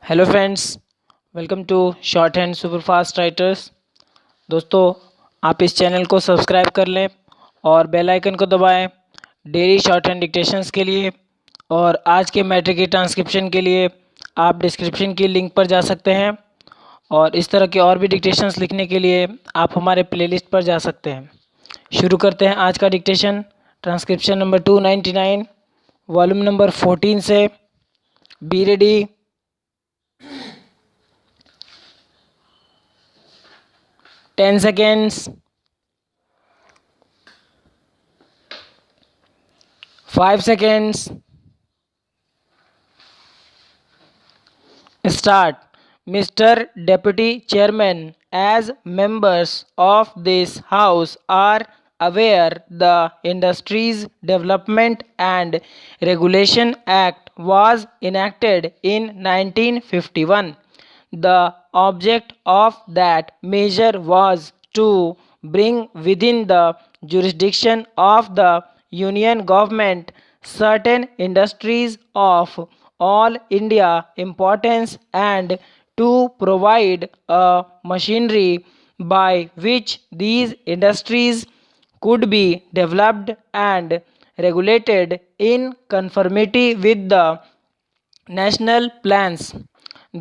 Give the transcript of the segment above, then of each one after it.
Hello friends, welcome to short hand super fast writers. दोस्तों, आप इस चैनल को सब्सक्राइब कर लें और बेल आइकन को दबाएं डेली शॉर्ट हैंड डिक्टेशंस के लिए। और आज के मैट्रिक की ट्रांसक्रिप्शन के लिए आप डिस्क्रिप्शन की लिंक पर जा सकते हैं और इस तरह के और भी डिक्टेशंस लिखने के लिए आप हमारे प्लेलिस्ट पर जा सकते हैं। शुरू करते हैं आज का dictation. Transcription number 299 volume number 14 से। Be ready. 10 seconds. 5 seconds. Start. Mr. Deputy Chairman, as members of this House are aware, the Industries Development and Regulation Act was enacted in 1951. The object of that measure was to bring within the jurisdiction of the Union government certain industries of all India importance and to provide a machinery by which these industries could be developed and regulated in conformity with the national plans.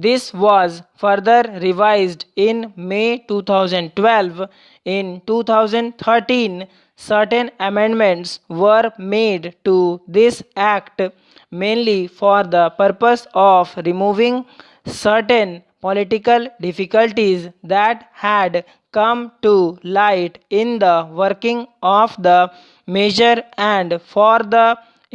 This was further revised in May 2012. In 2013, certain amendments were made to this act mainly for the purpose of removing certain political difficulties that had come to light in the working of the measure and for the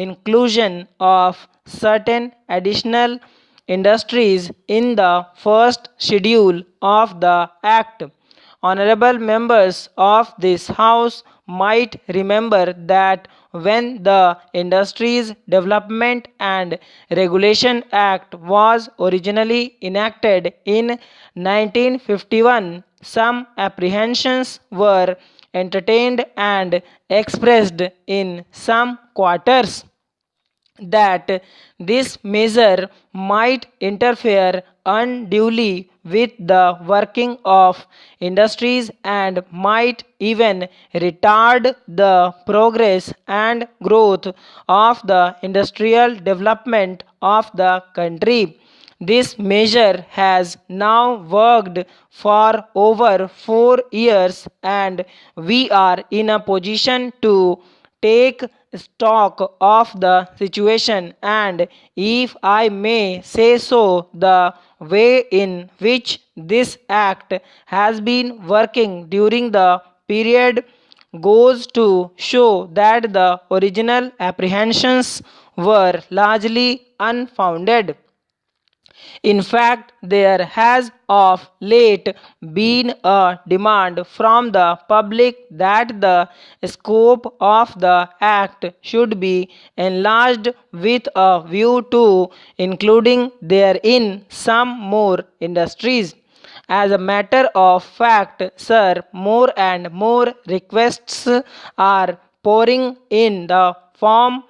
inclusion of certain additional industries in the first schedule of the Act. Honorable members of this House might remember that when the Industries Development and Regulation Act was originally enacted in 1951, some apprehensions were entertained and expressed in some quarters that this measure might interfere unduly with the working of industries and might even retard the progress and growth of the industrial development of the country. This measure has now worked for over 4 years, and we are in a position to take stock of the situation and, if I may say so, the way in which this act has been working during the period goes to show that the original apprehensions were largely unfounded. In fact, there has of late been a demand from the public that the scope of the Act should be enlarged with a view to including therein some more industries. As a matter of fact, sir, more and more requests are pouring in the form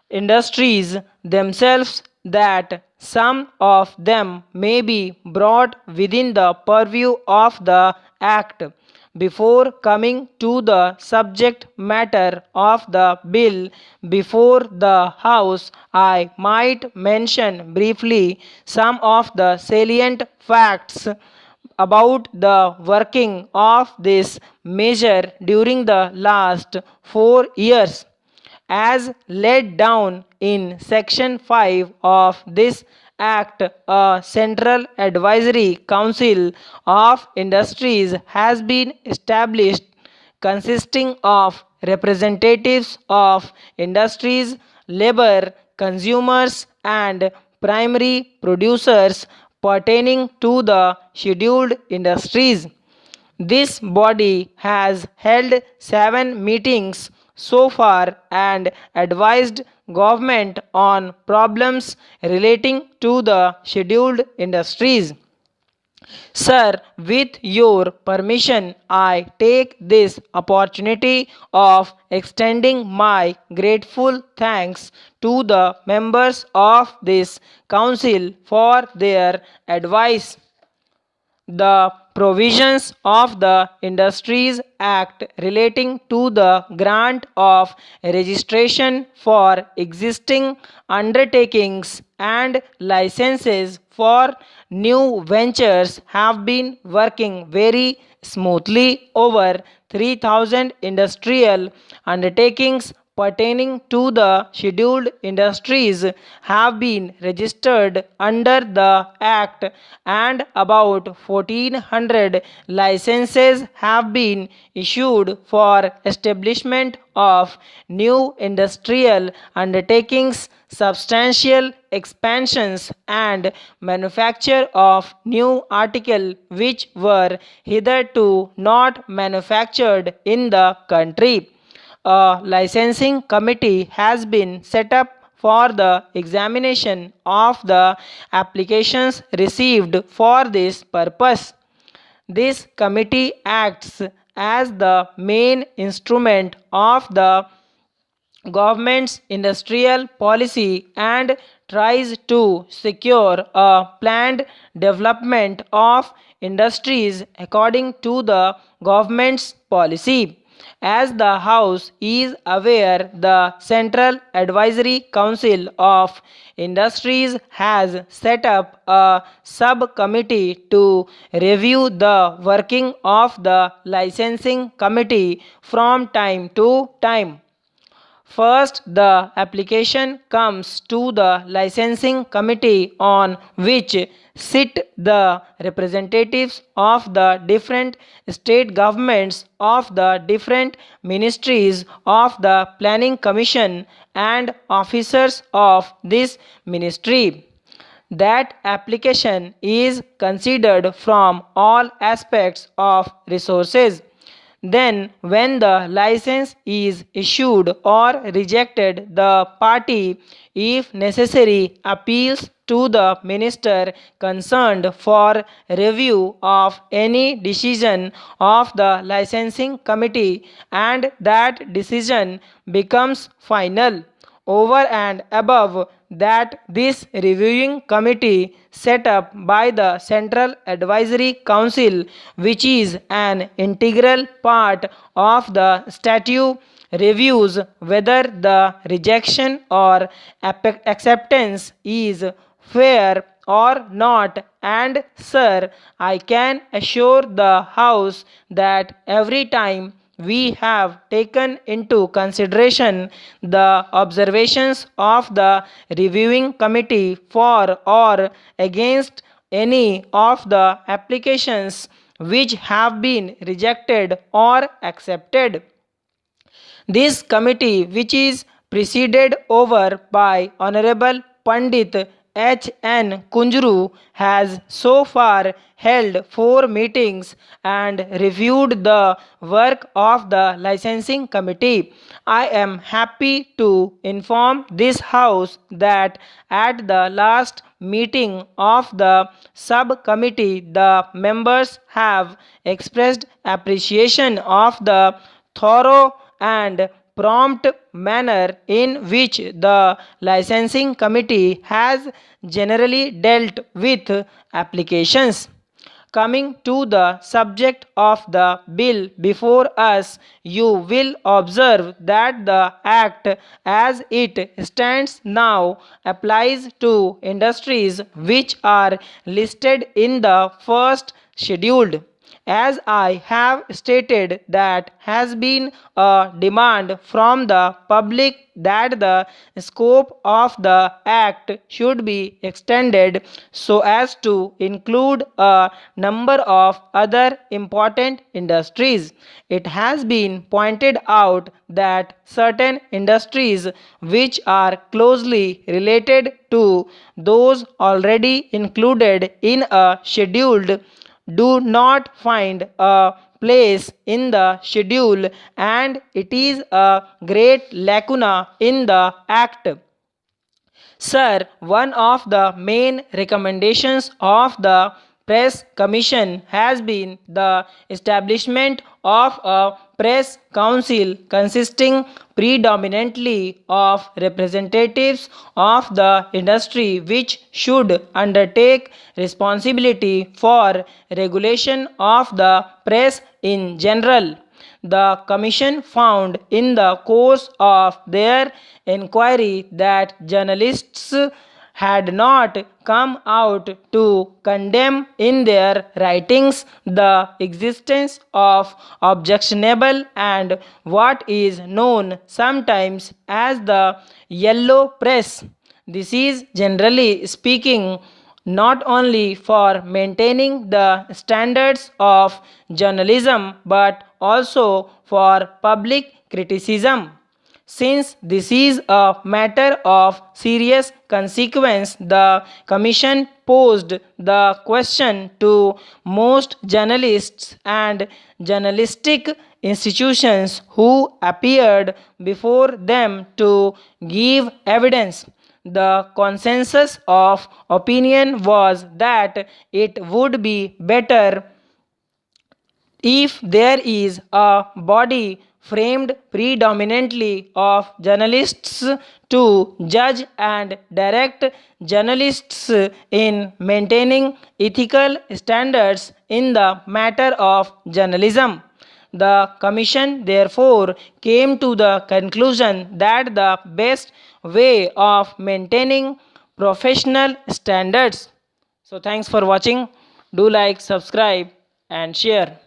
industries themselves that some of them may be brought within the purview of the Act. Before coming to the subject matter of the bill before the House, I might mention briefly some of the salient facts about the working of this measure during the last 4 years. As laid down in Section 5 of this Act, a Central Advisory Council of Industries has been established consisting of representatives of industries, labor, consumers, and primary producers pertaining to the scheduled industries. This body has held 7 meetings so far and advised government on problems relating to the scheduled industries. Sir, with your permission, I take this opportunity of extending my grateful thanks to the members of this council for their advice. The provisions of the Industries Act relating to the grant of registration for existing undertakings and licenses for new ventures have been working very smoothly. Over 3,000 industrial undertakings pertaining to the scheduled industries have been registered under the Act, and about 1,400 licenses have been issued for establishment of new industrial undertakings, substantial expansions, and manufacture of new articles which were hitherto not manufactured in the country. A licensing committee has been set up for the examination of the applications received for this purpose. This committee acts as the main instrument of the government's industrial policy and tries to secure a planned development of industries according to the government's policy. As the House is aware, the Central Advisory Council of Industries has set up a subcommittee to review the working of the licensing committee from time to time. First, the application comes to the licensing committee, on which sit the representatives of the different state governments, of the different ministries, of the planning commission, and officers of this ministry. That application is considered from all aspects of resources. Then, when the license is issued or rejected, the party, if necessary, appeals to the minister concerned for review of any decision of the licensing committee, and that decision becomes final. Over and above that, this reviewing committee set up by the Central Advisory Council, which is an integral part of the statute, reviews whether the rejection or acceptance is fair or not. And sir, I can assure the House that every time we have taken into consideration the observations of the reviewing committee for or against any of the applications which have been rejected or accepted. This committee, which is presided over by Honorable Pandit H. N. Kunjuru, has so far held 4 meetings and reviewed the work of the licensing committee. I am happy to inform this House that at the last meeting of the subcommittee, the members have expressed appreciation of the thorough and prompt manner in which the licensing committee has generally dealt with applications. Coming to the subject of the bill before us, you will observe that the Act as it stands now applies to industries which are listed in the first schedule. As I have stated, that has been a demand from the public that the scope of the Act should be extended so as to include a number of other important industries. It has been pointed out that certain industries which are closely related to those already included in a schedule do not find a place in the schedule, and it is a great lacuna in the Act. Sir, one of the main recommendations of the Press Commission has been the establishment of a press council consisting predominantly of representatives of the industry, which should undertake responsibility for regulation of the press in general. The Commission found in the course of their inquiry that journalists had not come out to condemn in their writings the existence of objectionable and what is known sometimes as the yellow press. This is, generally speaking, not only for maintaining the standards of journalism but also for public criticism. Since this is a matter of serious consequence, the Commission posed the question to most journalists and journalistic institutions who appeared before them to give evidence. The consensus of opinion was that it would be better if there is a body framed predominantly of journalists to judge and direct journalists in maintaining ethical standards in the matter of journalism. The Commission therefore came to the conclusion that the best way of maintaining professional standards. So, thanks for watching. Do like, subscribe, and share.